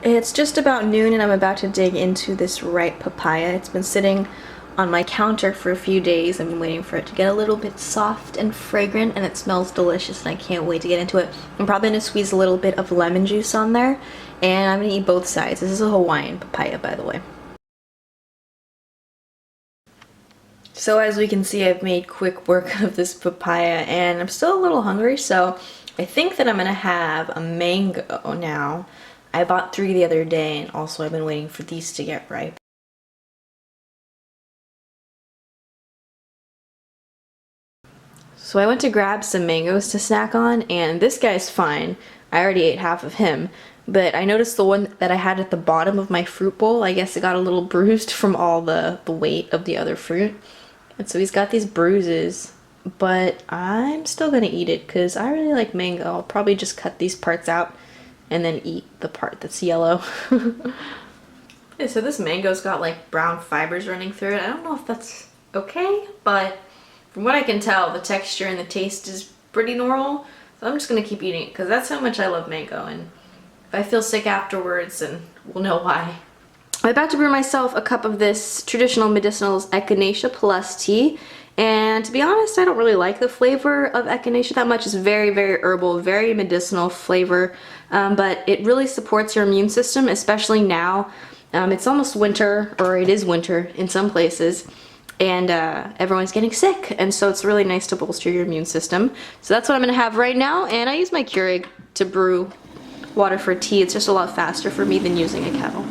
It's just about noon and I'm about to dig into this ripe papaya. It's been sitting on my counter for a few days. I've been waiting for it to get a little bit soft and fragrant, and it smells delicious and I can't wait to get into it. I'm probably going to squeeze a little bit of lemon juice on there, and I'm going to eat both sides. This is a Hawaiian papaya, by the way. So as we can see, I've made quick work of this papaya and I'm still a little hungry, so I think that I'm going to have a mango now. I bought 3 the other day, and also I've been waiting for these to get ripe. So I went to grab some mangoes to snack on, and this guy's fine. I already ate half of him, but I noticed the one that I had at the bottom of my fruit bowl, I guess it got a little bruised from all the weight of the other fruit. And so he's got these bruises, but I'm still gonna eat it because I really like mango. I'll probably just cut these parts out and then eat the part that's yellow. Yeah, so this mango's got like brown fibers running through it. I don't know if that's okay, but from what I can tell, the texture and the taste is pretty normal. So I'm just gonna keep eating it because that's how much I love mango, and if I feel sick afterwards, then we'll know why. I'm about to brew myself a cup of this traditional medicinals Echinacea Plus tea, and to be honest, I don't really like the flavor of Echinacea that much. It's very, very herbal, very medicinal flavor, but it really supports your immune system, especially now. It's almost winter, or it is winter in some places, and everyone's getting sick, and so it's really nice to bolster your immune system. So that's what I'm gonna have right now, and I use my Keurig to brew water for tea. It's just a lot faster for me than using a kettle.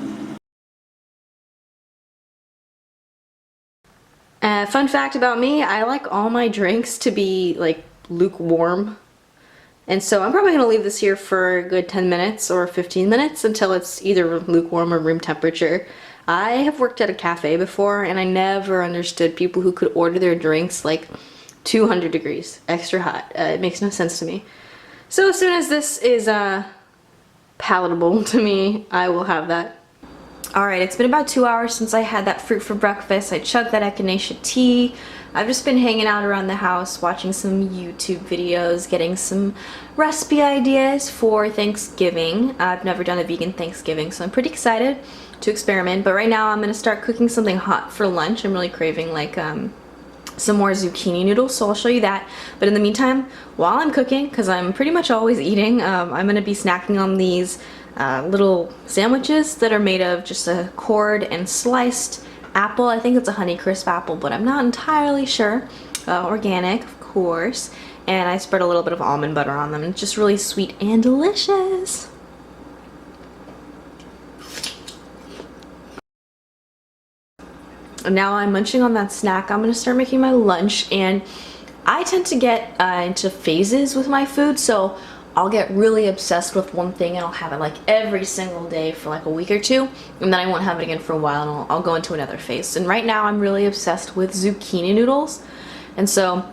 Fun fact about me, I like all my drinks to be like lukewarm. And so I'm probably gonna leave this here for a good 10 minutes or 15 minutes until it's either lukewarm or room temperature. I have worked at a cafe before and I never understood people who could order their drinks like 200 degrees, extra hot. It makes no sense to me. So as soon as this is palatable to me, I will have that. Alright, it's been about 2 hours since I had that fruit for breakfast. I chugged that echinacea tea. I've just been hanging out around the house, watching some YouTube videos, getting some recipe ideas for Thanksgiving. I've never done a vegan Thanksgiving, so I'm pretty excited to experiment. But right now I'm going to start cooking something hot for lunch. I'm really craving like some more zucchini noodles, so I'll show you that. But in the meantime, while I'm cooking, because I'm pretty much always eating, I'm going to be snacking on these little sandwiches that are made of just a cored and sliced apple. I think it's a Honeycrisp apple, but I'm not entirely sure. Organic, of course. And I spread a little bit of almond butter on them. It's just really sweet and delicious. And now I'm munching on that snack. I'm gonna start making my lunch, and I tend to get into phases with my food, so I'll get really obsessed with one thing and I'll have it like every single day for like a week or two, and then I won't have it again for a while, and I'll go into another phase. And right now I'm really obsessed with zucchini noodles, and so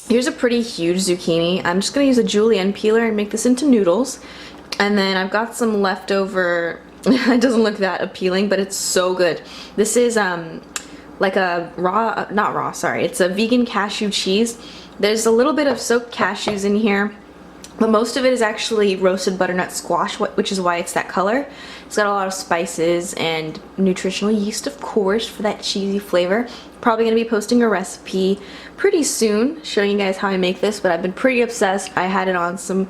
here's a pretty huge zucchini. I'm just gonna use a julienne peeler and make this into noodles, and then I've got some leftover. It doesn't look that appealing, but it's so good. This is like a raw, not raw, sorry, it's a vegan cashew cheese. There's a little bit of soaked cashews in here, but most of it is actually roasted butternut squash, which is why it's that color. It's got a lot of spices and nutritional yeast, of course, for that cheesy flavor. Probably gonna be posting a recipe pretty soon showing you guys how I make this, but I've been pretty obsessed. I had it on some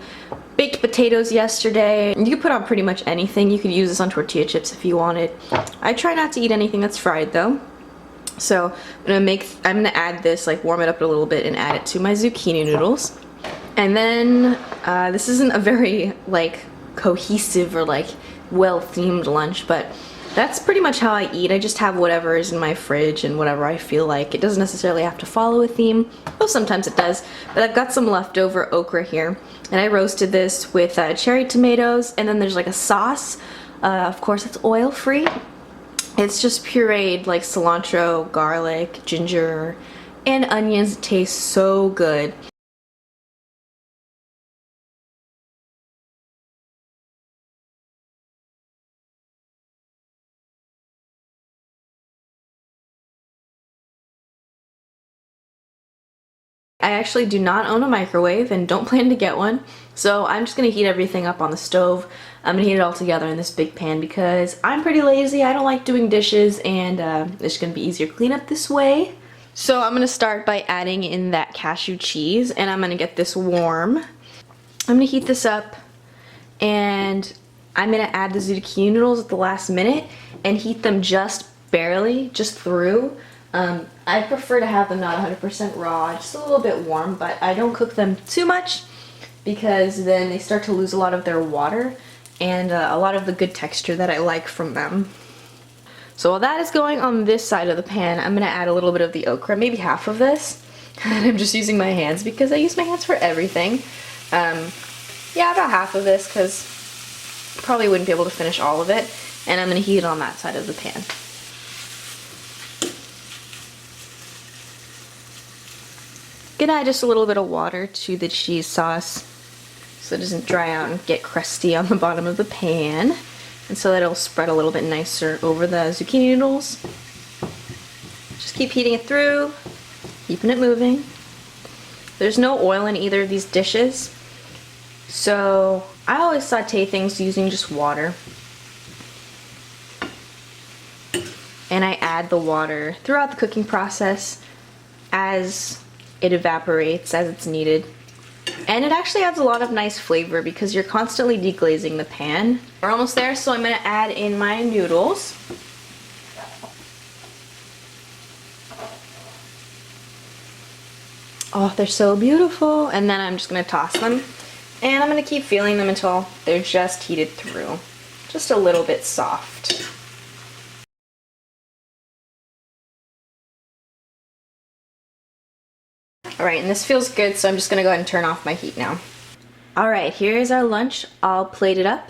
baked potatoes yesterday. You could put on pretty much anything. You could use this on tortilla chips if you wanted. I try not to eat anything that's fried though. So I'm gonna add this, like warm it up a little bit and add it to my zucchini noodles. And then this isn't a very like cohesive or like well-themed lunch, but that's pretty much how I eat. I just have whatever is in my fridge and whatever I feel like. It doesn't necessarily have to follow a theme. Well, sometimes it does, but I've got some leftover okra here, and I roasted this with cherry tomatoes, and then there's like a sauce. Of course, it's oil-free. It's just pureed like cilantro, garlic, ginger, and onions. It tastes so good. I actually do not own a microwave and don't plan to get one. So I'm just gonna heat everything up on the stove. I'm gonna heat it all together in this big pan because I'm pretty lazy. I don't like doing dishes, and it's gonna be easier to clean up this way. So I'm gonna start by adding in that cashew cheese, and I'm gonna get this warm. I'm gonna heat this up, and I'm gonna add the zucchini noodles at the last minute and heat them just barely, just through. I prefer to have them not 100% raw, just a little bit warm, but I don't cook them too much because then they start to lose a lot of their water and a lot of the good texture that I like from them. So while that is going on this side of the pan, I'm gonna add a little bit of the okra, maybe half of this. And I'm just using my hands because I use my hands for everything. Yeah, about half of this because probably wouldn't be able to finish all of it. And I'm gonna heat it on that side of the pan. Gonna add just a little bit of water to the cheese sauce so it doesn't dry out and get crusty on the bottom of the pan, and so that it'll spread a little bit nicer over the zucchini noodles. Just keep heating it through, keeping it moving. There's no oil in either of these dishes, so I always saute things using just water. And I add the water throughout the cooking process as it evaporates, as it's needed. And it actually adds a lot of nice flavor because you're constantly deglazing the pan. We're almost there, so I'm gonna add in my noodles. Oh, they're so beautiful. And then I'm just gonna toss them. And I'm gonna keep feeling them until they're just heated through. Just a little bit soft. Alright, and this feels good, so I'm just gonna go ahead and turn off my heat now. Alright, here's our lunch all plated up.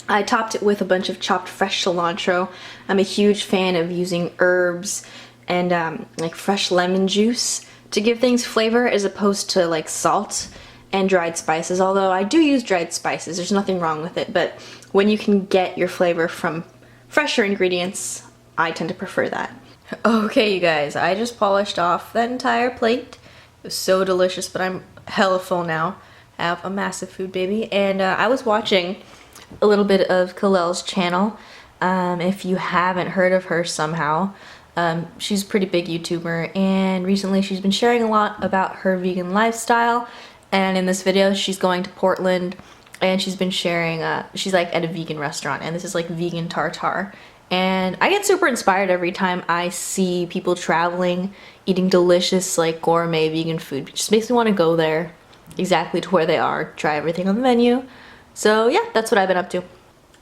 I topped it with a bunch of chopped fresh cilantro. I'm a huge fan of using herbs and like fresh lemon juice to give things flavor as opposed to like salt and dried spices, although I do use dried spices, there's nothing wrong with it, but when you can get your flavor from fresher ingredients, I tend to prefer that. Okay, you guys, I just polished off that entire plate. It was so delicious, but I'm hella full now. I have a massive food baby, and I was watching a little bit of Kalel's channel. If you haven't heard of her somehow, she's a pretty big YouTuber, and recently she's been sharing a lot about her vegan lifestyle. And in this video, she's going to Portland, and she's been sharing, she's like at a vegan restaurant, and this is like vegan tartare. And I get super inspired every time I see people traveling, eating delicious like gourmet vegan food. It just makes me want to go there exactly to where they are, try everything on the menu. So yeah, that's what I've been up to.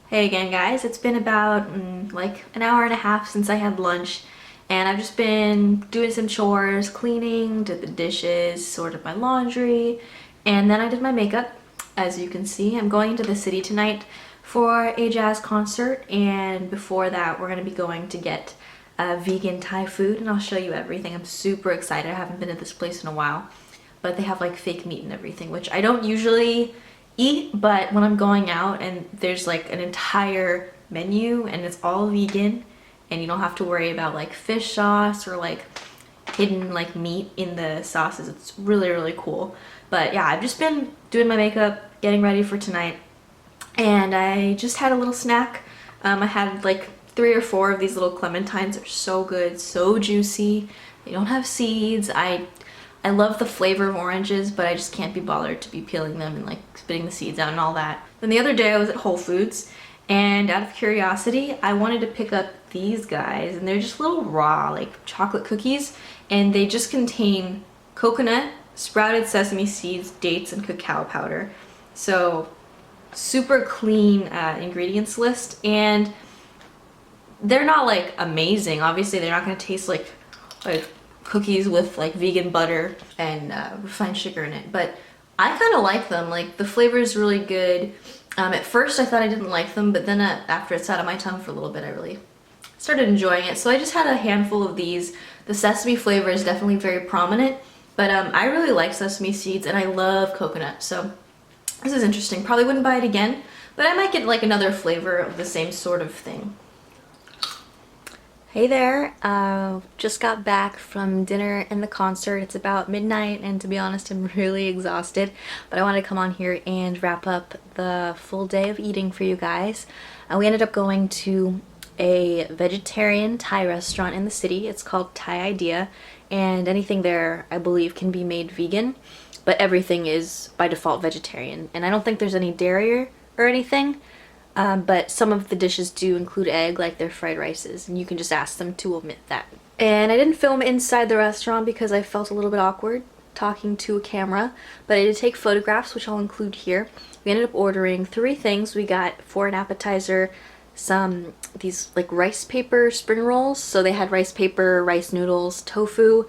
Hey again guys, it's been about like an hour and a half since I had lunch, and I've just been doing some chores, cleaning, did the dishes, sorted my laundry, and then I did my makeup. As you can see, I'm going to the city tonight for a jazz concert, and before that we're going to be going to get vegan Thai food, and I'll show you everything. I'm super excited. I haven't been to this place in a while, but they have like fake meat and everything, which I don't usually eat, but when I'm going out and there's like an entire menu and it's all vegan and you don't have to worry about like fish sauce or like hidden like meat in the sauces, it's really, really cool. But yeah, I've just been doing my makeup, getting ready for tonight, and I just had a little snack. I had like 3 or 4 of these little clementines. They're so good, so juicy. They don't have seeds. I love the flavor of oranges, but I just can't be bothered to be peeling them and like spitting the seeds out and all that. Then the other day I was at Whole Foods, and out of curiosity, I wanted to pick up these guys, and they're just little raw like chocolate cookies, and they just contain coconut, sprouted sesame seeds, dates, and cacao powder. So super clean ingredients list, and they're not like amazing. Obviously they're not going to taste like cookies with like vegan butter and refined sugar in it, but I kind of like them. Like the flavor is really good. At first I thought I didn't like them, but then after it sat on my tongue for a little bit, I really started enjoying it. So I just had a handful of these. The sesame flavor is definitely very prominent, but I really like sesame seeds and I love coconut, so this is interesting. Probably wouldn't buy it again, but I might get like another flavor of the same sort of thing. Hey there, just got back from dinner and the concert. It's about midnight and to be honest I'm really exhausted, but I wanted to come on here and wrap up the full day of eating for you guys. We ended up going to a vegetarian Thai restaurant in the city. It's called Thai Idea, and anything there I believe can be made vegan, but everything is by default vegetarian, and I don't think there's any dairy or anything. But some of the dishes do include egg, like their fried rices, and you can just ask them to omit that. And I didn't film inside the restaurant because I felt a little bit awkward talking to a camera, but I did take photographs, which I'll include here. We ended up ordering 3 things. We got, for an appetizer, these like rice paper spring rolls. So they had rice paper, rice noodles, tofu,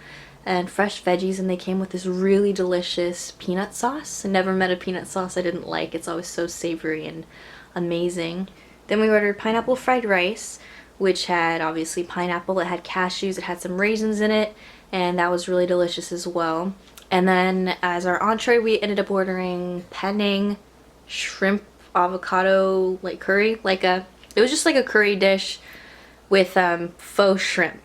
and fresh veggies, and they came with this really delicious peanut sauce. I never met a peanut sauce I didn't like. It's always so savory and amazing. Then we ordered pineapple fried rice, which had obviously pineapple, it had cashews, it had some raisins in it, and that was really delicious as well. And then as our entree, we ended up ordering penne shrimp avocado like curry, it was just like a curry dish with faux shrimp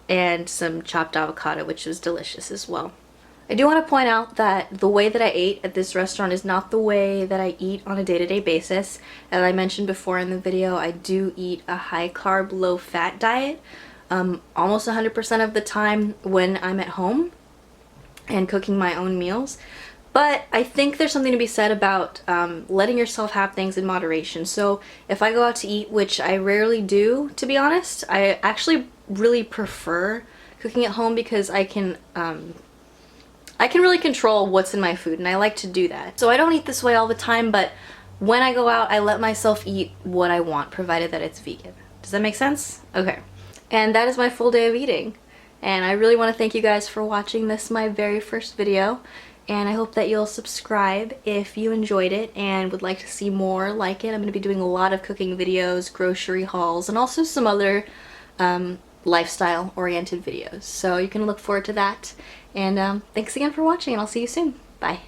and some chopped avocado, which was delicious as well. I do want to point out that the way that I ate at this restaurant is not the way that I eat on a day-to-day basis. As I mentioned before in the video, I do eat a high-carb, low-fat diet almost 100% of the time when I'm at home and cooking my own meals. But I think there's something to be said about letting yourself have things in moderation. So if I go out to eat, which I rarely do, to be honest, I actually really prefer cooking at home because I can really control what's in my food, and I like to do that. So I don't eat this way all the time, but when I go out, I let myself eat what I want, provided that it's vegan. Does that make sense? Okay. And that is my full day of eating. And I really want to thank you guys for watching this, my very first video. And I hope that you'll subscribe if you enjoyed it and would like to see more like it. I'm going to be doing a lot of cooking videos, grocery hauls, and also some other lifestyle-oriented videos. So you can look forward to that. And thanks again for watching, and I'll see you soon. Bye.